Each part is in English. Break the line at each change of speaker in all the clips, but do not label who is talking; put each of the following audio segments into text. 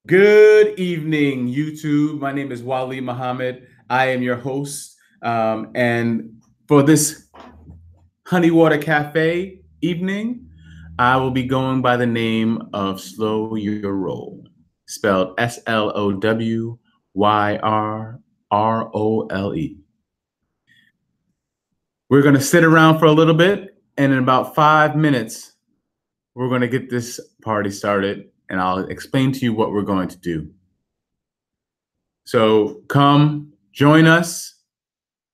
Good evening, YouTube. My name is Jamilah Muhammad. I am your host. And for this Honeywata Cafe evening, I will be going by the name of SlowYrRole, spelled SlowYrRole. We're going to sit around for a little bit, and in about 5 minutes, we're going to get this party started, and I'll explain to you what we're going to do. So come join us,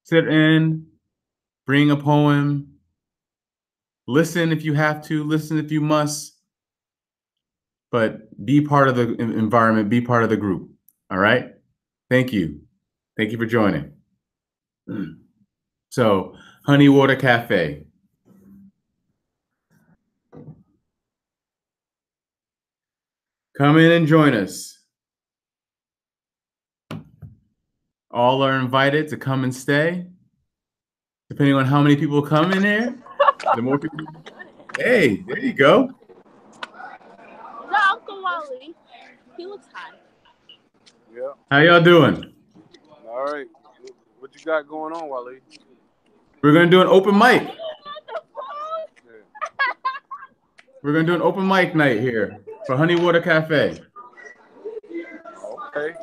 sit in, bring a poem, listen if you have to, listen if you must, but be part of the environment, be part of the group. All right? Thank you. Thank you for joining. So, Honeywata Cafe. Come in and join us. All are invited to come and stay. Depending on how many people come in here, the more people. Hey, there you go.
No, Uncle Wally. He looks high.
Yeah.
How y'all doing?
All right. What you got going on, Wally?
We're going to do an open mic. We're going to do an open mic night here for Honeywata Cafe.
Okay.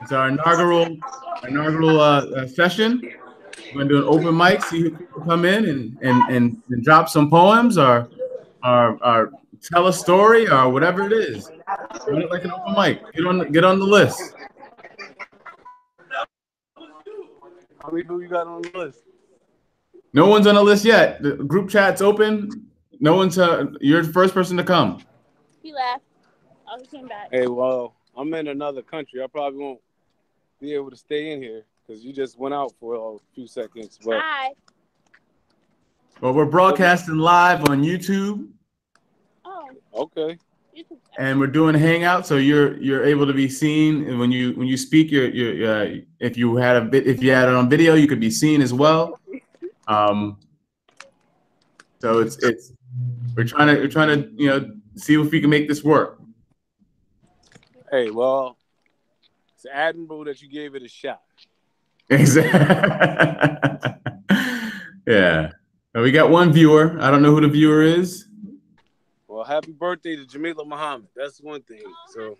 It's our inaugural session. We're going to do an open mic, see who people come in and drop some poems or tell a story or whatever it is. Run it like an open mic. Get on the list.
How many people you got on the list?
No one's on the list yet. The group chat's open. No one's you're the first person to come.
He left. Oh, he came back.
Hey, well, I'm in another country. I probably won't be able to stay in here because you just went out for a few seconds. But
Hi.
Well, we're broadcasting live on YouTube.
Oh.
Okay.
And we're doing a hangout, so you're able to be seen. And when you speak, if you had it on video, you could be seen as well. So it's we're trying to see if we can make this work.
Hey, well, it's admirable that you gave it a shot.
Exactly. Yeah. Now we got one viewer. I don't know who the viewer is.
Well, happy birthday to Jamilah Muhammad. That's one thing. So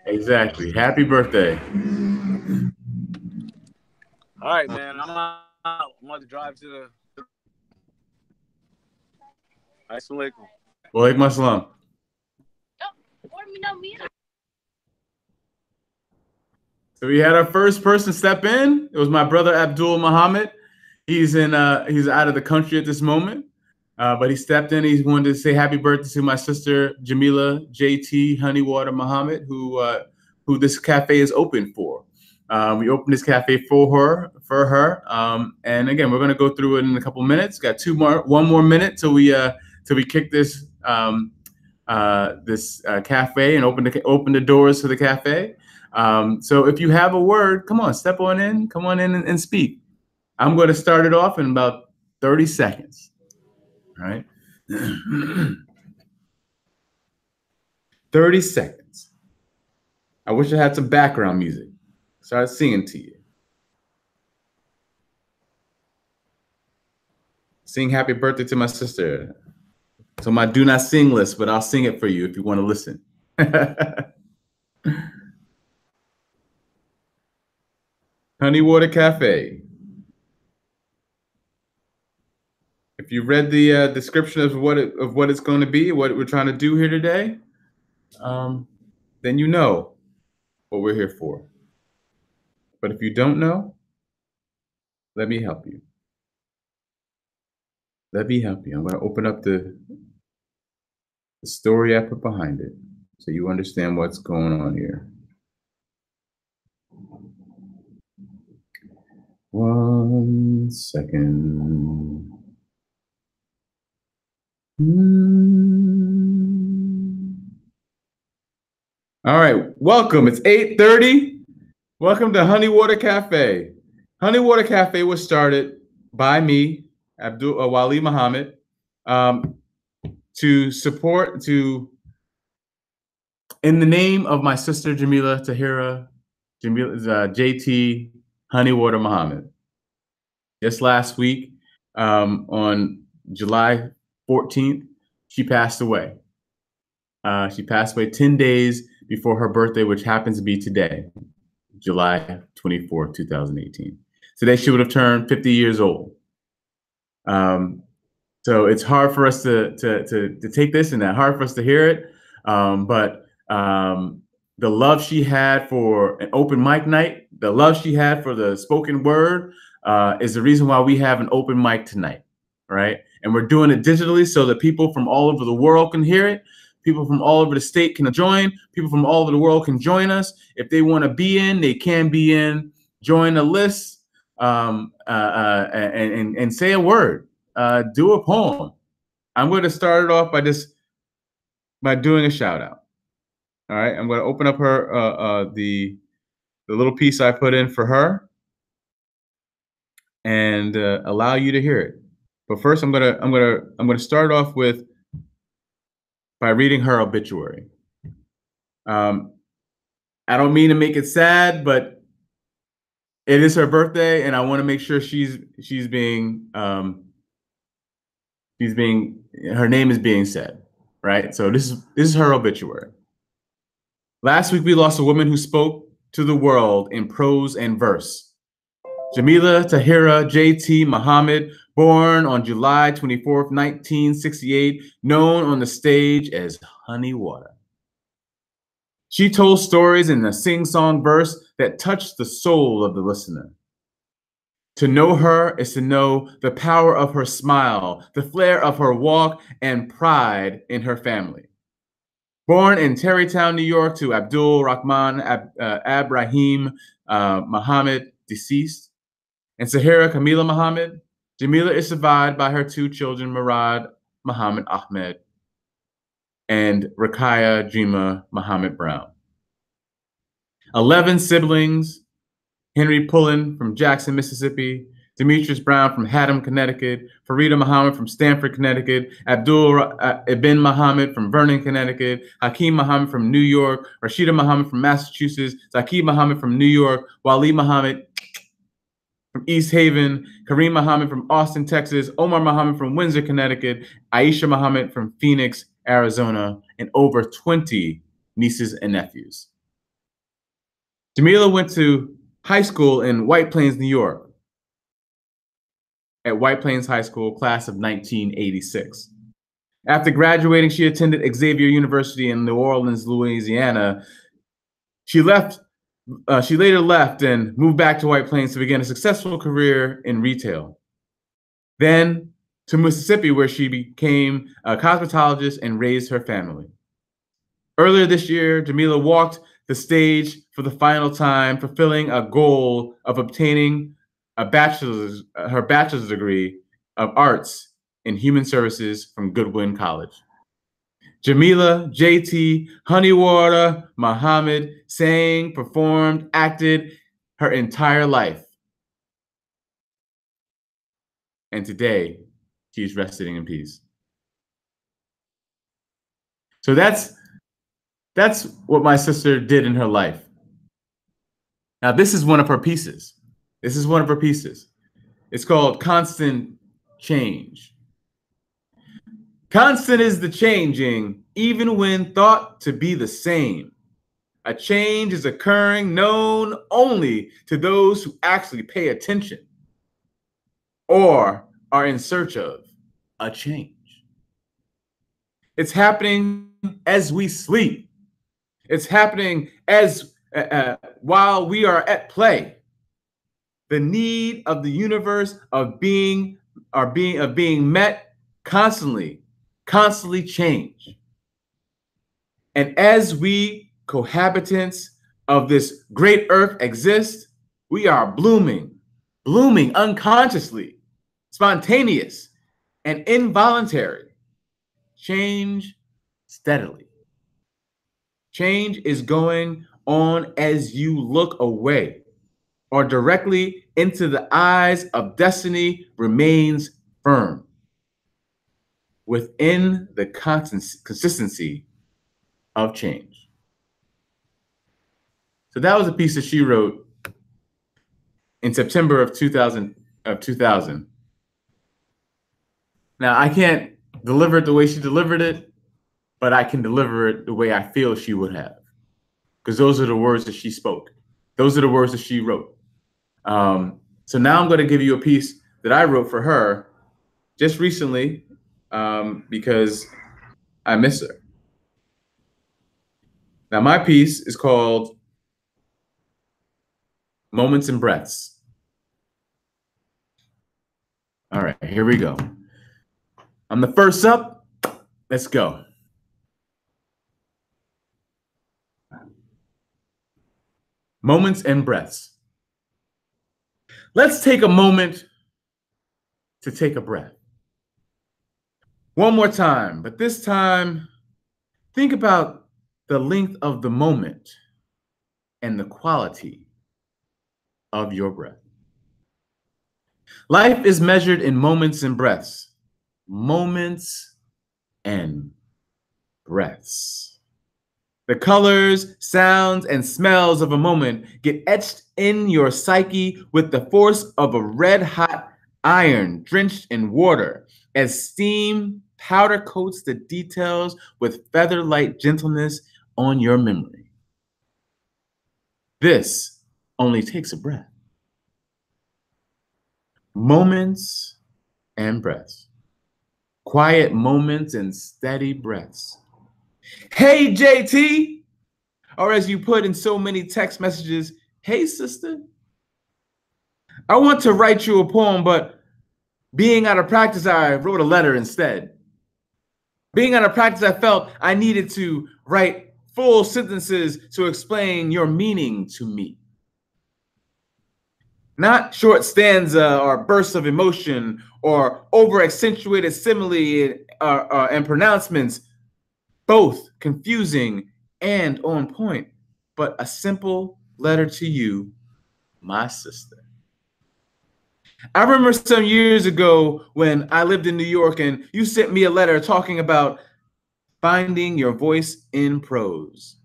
exactly. Happy birthday.
All right, man. I'm out. I'm about to drive to the. Assalamu alaikum.
Walaikum assalam. So we had our first person step in. It was my brother Abdul Muhammad. He's out of the country at this moment, but he stepped in. He wanted to say happy birthday to my sister Jamilah JT Honeywata Muhammad, who this cafe is open for. We opened this cafe for her, and again, we're going to go through it in a couple minutes. Got one more minute till we kick this cafe and open the doors to the cafe. So if you have a word, come on, step on in, come on in and speak. I'm going to start it off in about 30 seconds. All right. 30 seconds. I wish I had some background music. Start singing to you. Sing happy birthday to my sister. So my do not sing list, but I'll sing it for you if you want to listen. Honeywata Cafe. If you read the description of what it's going to be, what we're trying to do here today, then you know what we're here for. But if you don't know, let me help you. Let me help you. I'm going to open up the story I put behind it so you understand what's going on here. 1 second. All right, welcome. It's 8:30. Welcome to Honeywata Cafe. Honeywata Cafe was started by me, Jamilah Muhammad, to In the name of my sister Jamilah Tahira, JT Honeywata Muhammad, just last week, on July 14th, she passed away. She passed away 10 days before her birthday, which happens to be today, July 24th, 2018. Today, she would have turned 50 years old. So it's hard for us to take this and that, hard for us to hear it. But the love she had for an open mic night, the love she had for the spoken word, is the reason why we have an open mic tonight, right? And we're doing it digitally so that people from all over the world can hear it. People from all over the state can join. People from all over the world can join us. If they want to be in, they can be in. Join a list, and say a word. Do a poem. I'm going to start it off by doing a shout out. All right, I'm going to open up her the little piece I put in for her, and allow you to hear it. But first, I'm gonna start off by reading her obituary. I don't mean to make it sad, but it is her birthday, and I want to make sure her name is being said, right? So this is her obituary. Last week, we lost a woman who spoke to the world in prose and verse. Jamilah Tahira JT Muhammad, born on July 24th, 1968, known on the stage as Honeywata. She told stories in a sing-song verse that touched the soul of the listener. To know her is to know the power of her smile, the flair of her walk, and pride in her family. Born in Tarrytown, New York, to Abdul Rahman Abrahim Muhammad, deceased, and Sahira Kamila Muhammad, Jamilah is survived by her two children, Murad Muhammad Ahmed and Rakaya Jima Muhammad Brown. 11 siblings: Henry Pullen from Jackson, Mississippi, Demetrius Brown from Haddam, Connecticut, Farida Muhammad from Stamford, Connecticut, Abdul Ibn Muhammad from Vernon, Connecticut, Hakeem Muhammad from New York, Rashida Muhammad from Massachusetts, Zaki Muhammad from New York, Wali Muhammad from East Haven, Kareem Muhammad from Austin, Texas, Omar Muhammad from Windsor, Connecticut, Aisha Muhammad from Phoenix, Arizona, and over 20 nieces and nephews. Jamilah went to high school in White Plains, New York, at White Plains High School, class of 1986. After graduating, she attended Xavier University in New Orleans, Louisiana. She later left and moved back to White Plains to begin a successful career in retail. Then to Mississippi, where she became a cosmetologist and raised her family. Earlier this year, Jamilah walked the stage for the final time, fulfilling a goal of obtaining her bachelor's degree of arts in human services from Goodwin College. Jamilah JT Honeywata Muhammad sang, performed, acted her entire life. And today, she's resting in peace. So that's what my sister did in her life. Now, this is one of her pieces. It's called Constant Change. Constant is the changing, even when thought to be the same. A change is occurring known only to those who actually pay attention or are in search of a change. It's happening as we sleep. It's happening as while we are at play. The need of the universe of being met constantly change. And as we cohabitants of this great earth exist, we are blooming unconsciously, spontaneous and involuntary. Change steadily. Change is going on as you look away or directly into the eyes of destiny remains firm within the consistency of change. So that was a piece that she wrote in September of 2000. Now, I can't deliver it the way she delivered it, but I can deliver it the way I feel she would have, because those are the words that she spoke. Those are the words that she wrote. So now I'm going to give you a piece that I wrote for her just recently, because I miss her. Now, my piece is called Moments and Breaths. All right, here we go. I'm the first up. Let's go. Moments and breaths. Let's take a moment to take a breath. One more time, but this time, think about the length of the moment and the quality of your breath. Life is measured in moments and breaths. Moments and breaths. The colors, sounds, and smells of a moment get etched in your psyche with the force of a red-hot iron drenched in water as steam powder coats the details with feather-light gentleness on your memory. This only takes a breath. Moments and breaths. Quiet moments and steady breaths. Hey, JT, or as you put in so many text messages, hey, sister. I want to write you a poem, but being out of practice, I wrote a letter instead. Being out of practice, I felt I needed to write full sentences to explain your meaning to me. Not short stanza or bursts of emotion or over-accentuated simile and pronouncements, both confusing and on point, but a simple letter to you, my sister. I remember some years ago when I lived in New York and you sent me a letter talking about finding your voice in prose.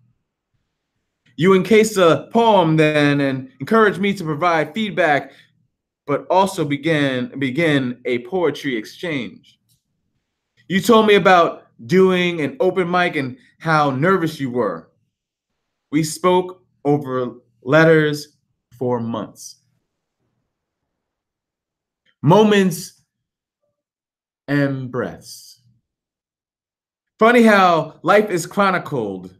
You encased a poem then and encouraged me to provide feedback, but also begin a poetry exchange. You told me about doing an open mic and how nervous you were. We spoke over letters for months. Moments and breaths. Funny how life is chronicled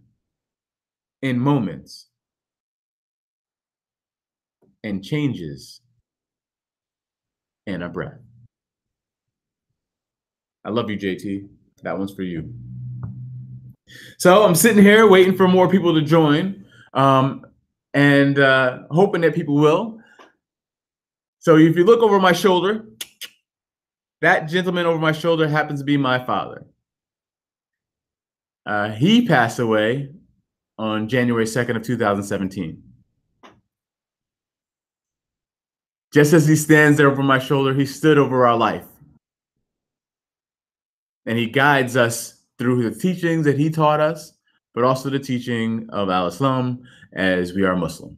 in moments and changes in a breath. I love you, JT. That one's for you. So I'm sitting here waiting for more people to join, and hoping that people will. So if you look over my shoulder, that gentleman over my shoulder happens to be my father. He passed away on January 2nd of 2017. Just as he stands there over my shoulder, he stood over our life. And he guides us through the teachings that he taught us, but also the teaching of Al-Islam, as we are Muslim.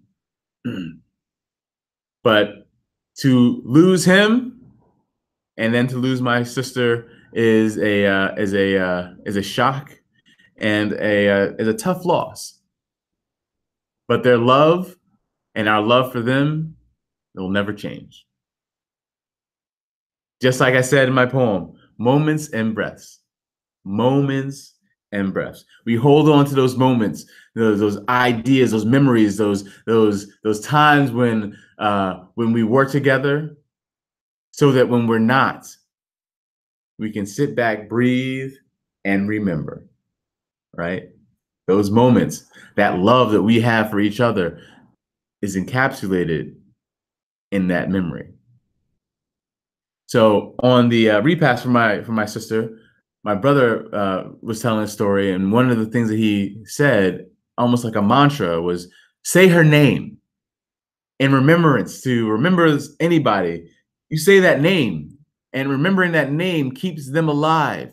But to lose him and then to lose my sister is a shock and is a tough loss. But their love and our love for them will never change. Just like I said in my poem, moments and breaths. Moments and breaths. We hold on to those moments, those ideas, those memories, those times when we work together, so that when we're not, we can sit back, breathe, and remember, right? Those moments, that love that we have for each other is encapsulated in that memory. So on the repast for my sister, my brother was telling a story, and one of the things that he said, almost like a mantra, was say her name in remembrance to remember anybody. You say that name, and remembering that name keeps them alive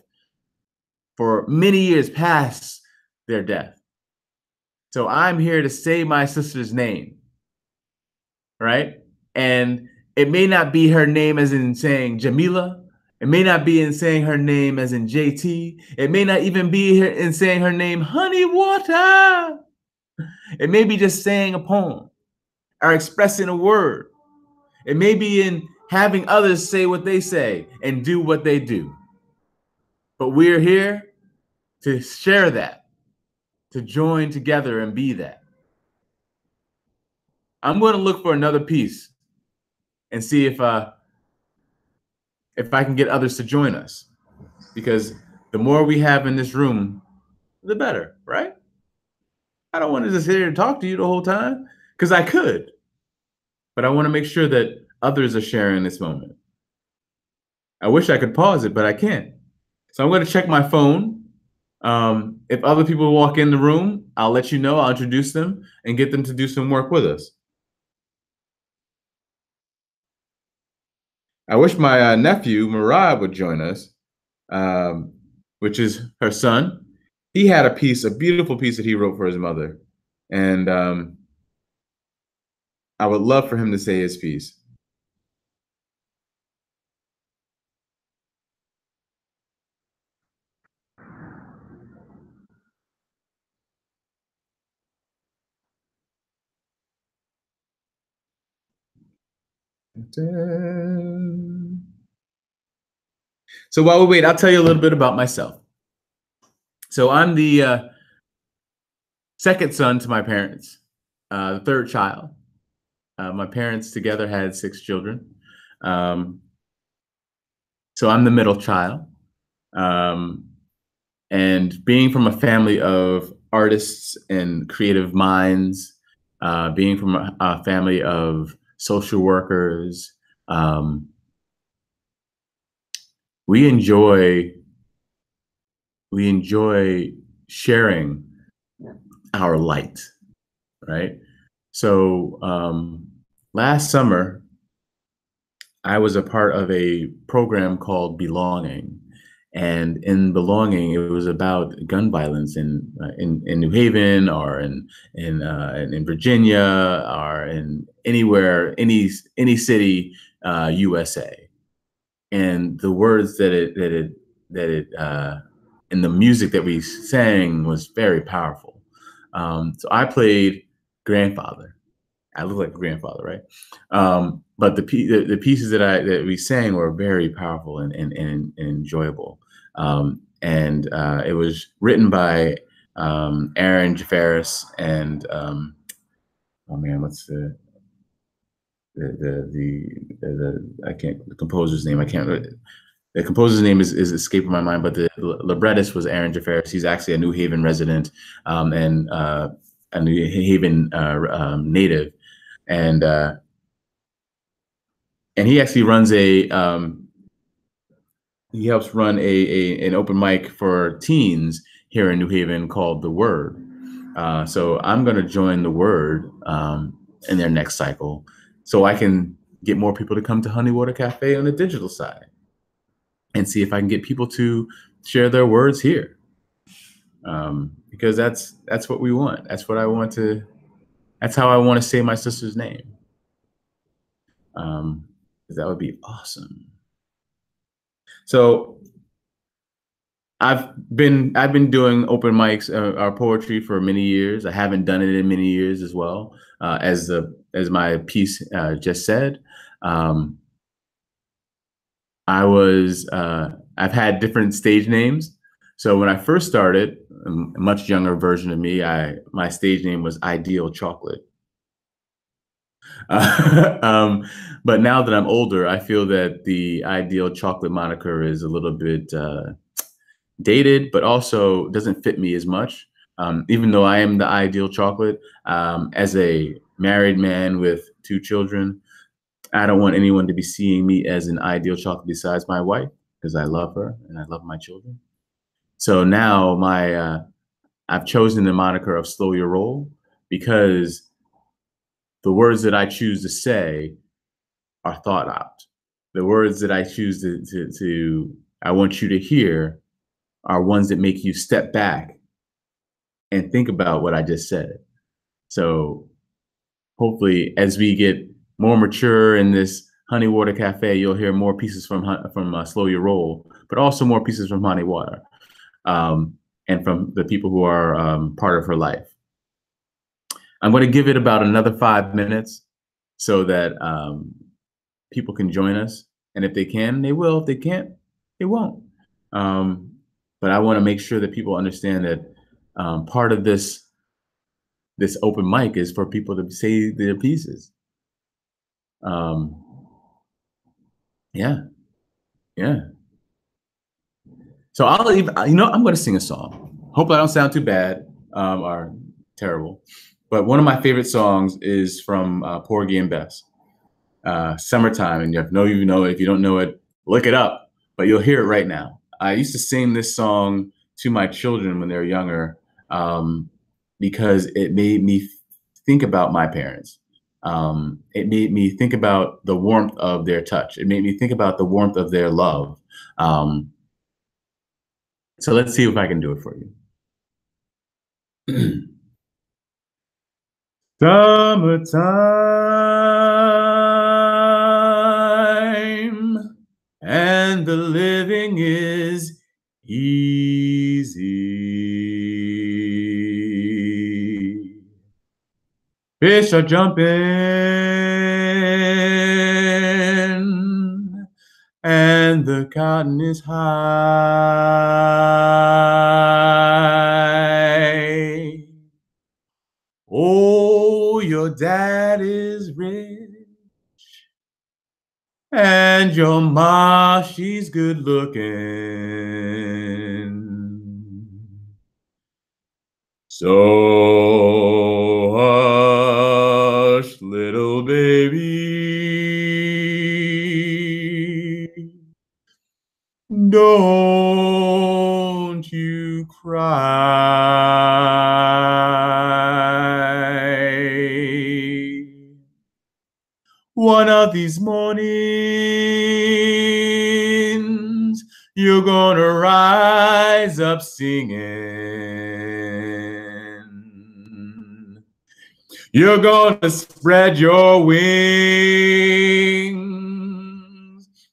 for many years past their death. So I'm here to say my sister's name, right? And it may not be her name as in saying Jamilah. It may not be in saying her name as in JT. It may not even be in saying her name Honeywata. It may be just saying a poem or expressing a word. It may be in having others say what they say and do what they do. But we're here to share that, to join together and be that. I'm going to look for another piece and see if I can get others to join us, because the more we have in this room, the better, right? I don't want to just sit here and talk to you the whole time, because I could, but I want to make sure that others are sharing this moment. I wish I could pause it, but I can't. So I'm going to check my phone. If other people walk in the room, I'll let you know. I'll introduce them and get them to do some work with us. I wish my nephew, Murad, would join us, which is her son. He had a beautiful piece that he wrote for his mother. And I would love for him to say his piece. So while we wait, I'll tell you a little bit about myself. So I'm the second son to my parents, the third child. My parents together had 6 children. So I'm the middle child. And being from a family of artists and creative minds, being from a family of social workers, we enjoy sharing our light, right? So last summer, I was a part of a program called Belonging. And in Belonging, it was about gun violence in New Haven, or in Virginia, or in anywhere, any city, USA. And the words that it and the music that we sang was very powerful. So I played grandfather. I look like a grandfather, right? But the pieces that we sang were very powerful and enjoyable. And it was written by Aaron Jafaris and oh man, what's the composer's name? I can't. The composer's name is escaping my mind, but the librettist was Aaron Jafaris. He's actually a New Haven resident and a New Haven native. And he actually runs he helps run an open mic for teens here in New Haven called The Word. So I'm going to join The Word in their next cycle, so I can get more people to come to Honeywata Cafe on the digital side, and see if I can get people to share their words here, because that's what we want. That's what I want to. That's how I want to say my sister's name. That would be awesome. So I've been doing open mics or poetry for many years. I haven't done it in many years as well, as my piece just said. I've had different stage names. So when I first started, a much younger version of me, my stage name was Ideal Chocolate. But now that I'm older, I feel that the Ideal Chocolate moniker is a little bit dated, but also doesn't fit me as much. Even though I am the Ideal Chocolate, as a married man with 2 children, I don't want anyone to be seeing me as an ideal chocolate besides my wife, because I love her and I love my children. So now I've chosen the moniker of SlowYrRole, because the words that I choose to say are thought out. The words that I choose I want you to hear are ones that make you step back and think about what I just said. So hopefully, as we get more mature in this Honeywata Cafe, you'll hear more pieces from SlowYrRole, but also more pieces from Honeywata, and from the people who are part of her life. I'm going to give it about another 5 minutes so that people can join us. And if they can, they will. If they can't, they won't. But I want to make sure that people understand that part of this open mic is for people to say their pieces. Yeah. So I'll even, I'm going to sing a song. Hopefully I don't sound too bad or terrible. But one of my favorite songs is from Porgy and Bess, Summertime. And if you don't know it, look it up. But you'll hear it right now. I used to sing this song to my children when they were younger because it made me think about my parents. It made me think about the warmth of their touch. It made me think about the warmth of their love. So let's see if I can do it for you. Summertime, and the living is easy. Fish are jumping, and the cotton is high. Oh, your dad is rich, and your ma, she's good looking. So hush, little baby, don't you cry. One of these mornings, you're gonna rise up singing. You're gonna spread your wings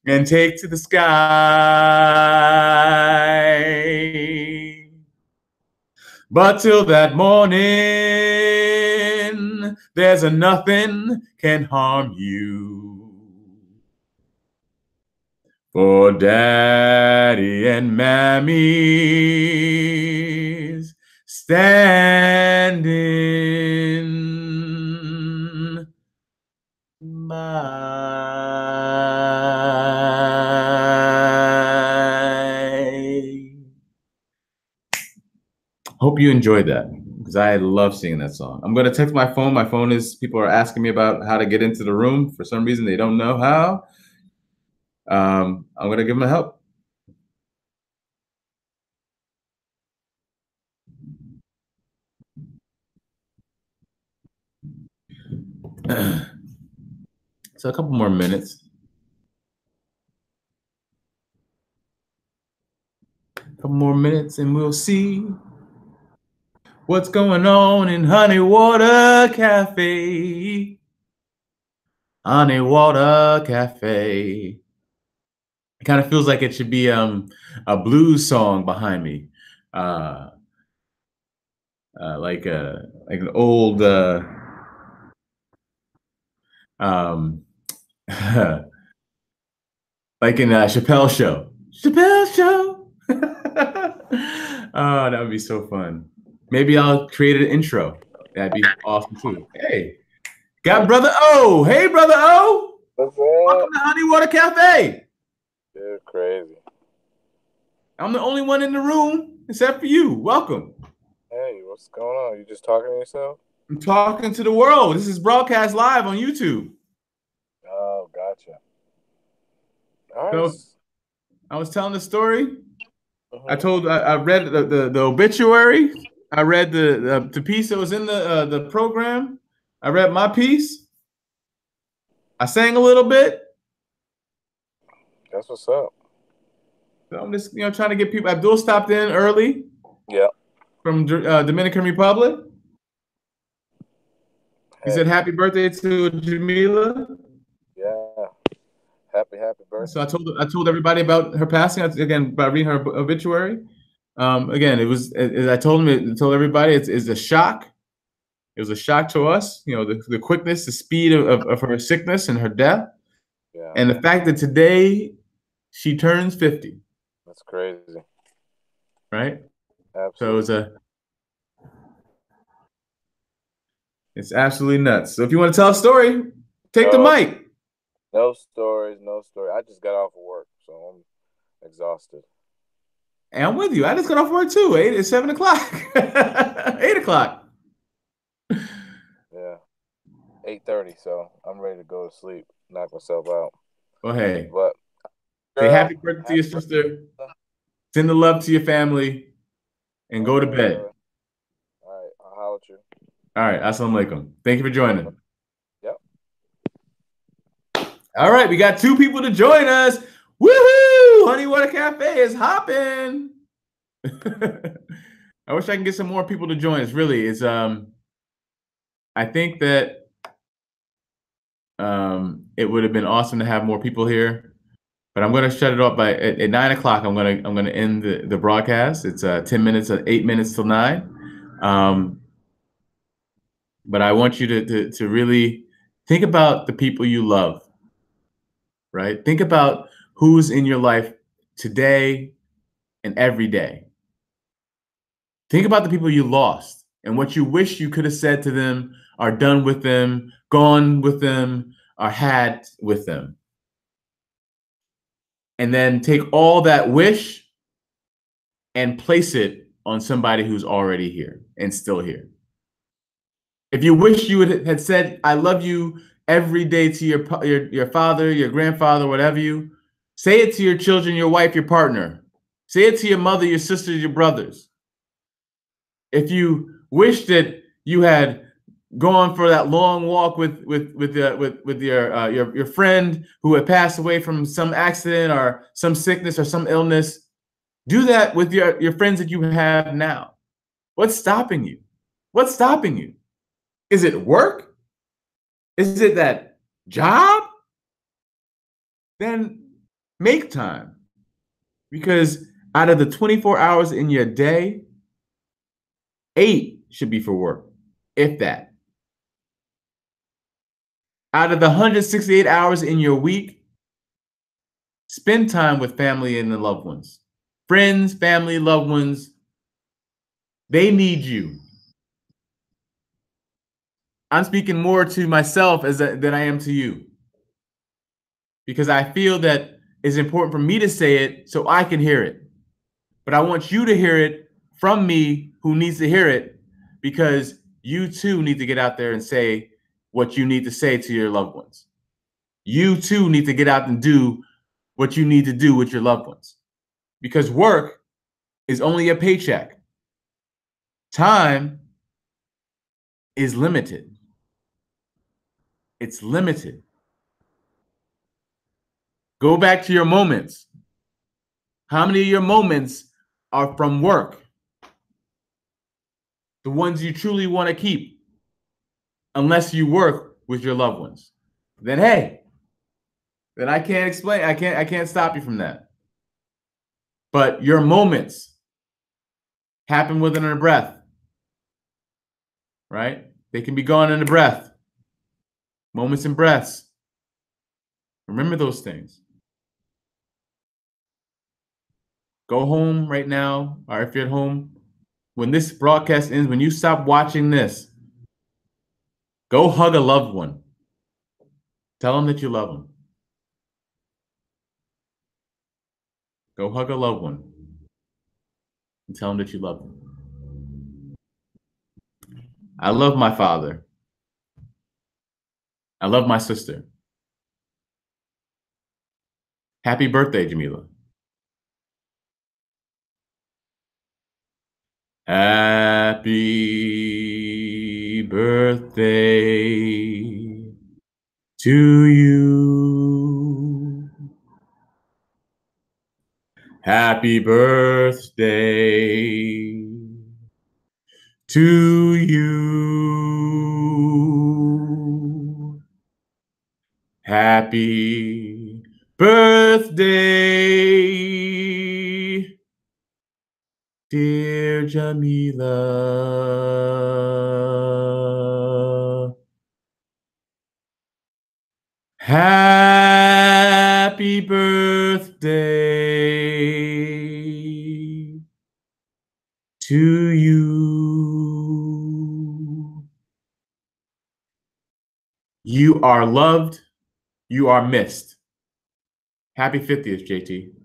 and take to the sky. But till that morning, there's a nothing can harm you. For Daddy and Mammy's standing by. Hope you enjoyed that because I love singing that song. I'm going to text my phone. My phone is, people are asking me about how to get into the room. For some reason, they don't know how. I'm going to give them a help. So a couple more minutes. And we'll see what's going on in Honeywata Cafe. Honeywata Cafe. It kind of feels like it should be a blues song behind me, like an old like in Chappelle Show. Chappelle Show. Oh, that would be so fun. Maybe I'll create an intro. That'd be awesome too. Hey, got Brother O. Hey, Brother O.
What's up?
Welcome to Honeywata Cafe.
You're crazy.
I'm the only one in the room except for you. Welcome.
Hey, what's going on? You just talking to yourself?
I'm talking to the world. This is broadcast live on YouTube.
Oh, gotcha. All right.
So I was telling the story. I read the obituary. I read the piece that was in the program. I read my piece. I sang a little bit.
That's what's up.
So I'm just trying to get people. Abdul stopped in early.
Yeah.
From Dominican Republic. You said happy birthday to Jamilah.
Yeah. Happy birthday.
So I told everybody about her passing again by reading her obituary. Again, it was as I told everybody it's a shock. It was a shock to us, you know, the quickness, the speed of her sickness and her death,
Yeah.
and the fact that today she turns 50.
That's crazy.
Right?
Absolutely.
So it's absolutely nuts. So if you want to tell a story, take the mic.
No stories, no story. I just got off of work, so I'm exhausted.
And I'm with you. I just got off work too. It's 7 o'clock. 8 o'clock.
Yeah. 8:30, so I'm ready to go to sleep, knock myself out.
Well, hey.
But
say happy birthday to your sister. Send the love to your family and go to bed.
All right. I'll holler at you.
All right. Assalamu alaikum. Thank you for joining.
Yep.
All right. We got 2 people to join us. Woohoo! Honeywata Cafe is hopping. I wish I can get some more people to join us. Really, it's I think that it would have been awesome to have more people here, but I'm going to shut it off by at 9 o'clock. I'm going to end the broadcast. It's 8 minutes till 9. But I want you to really think about the people you love. Right? Think about who's in your life today and every day. Think about the people you lost and what you wish you could have said to them, or done with them, gone with them, or had with them. And then take all that wish and place it on somebody who's already here and still here. If you wish you had said, I love you every day to your father, your grandfather, whatever you, say it to your children, your wife, your partner. Say it to your mother, your sisters, your brothers. If you wish that you had gone for that long walk with your friend who had passed away from some accident or some sickness or some illness, do that with your friends that you have now. What's stopping you? What's stopping you? Is it work? Is it that job? Then make time. Because out of the 24 hours in your day, 8 should be for work, if that. Out of the 168 hours in your week, spend time with family and the loved ones. Friends, family, loved ones, they need you. I'm speaking more to myself than I am to you. Because I feel that it's important for me to say it so I can hear it. But I want you to hear it from me who needs to hear it, because you too need to get out there and say what you need to say to your loved ones. You too need to get out and do what you need to do with your loved ones. Because work is only a paycheck. Time is limited. It's limited. Go back to your moments. How many of your moments are from work? The ones you truly want to keep, unless you work with your loved ones. Then hey, then I can't explain. I can't stop you from that. But your moments happen within a breath, right? They can be gone in a breath. Moments and breaths. Remember those things. Go home right now, or if you're at home, when this broadcast ends, when you stop watching this, go hug a loved one. Tell them that you love them. Go hug a loved one and tell them that you love them. I love my father. I love my sister. Happy birthday, Jamilah. Happy birthday to you. Happy birthday to you. Happy birthday, dear Jamilah. Happy birthday to you. You are loved. You are missed. Happy 50th, JT.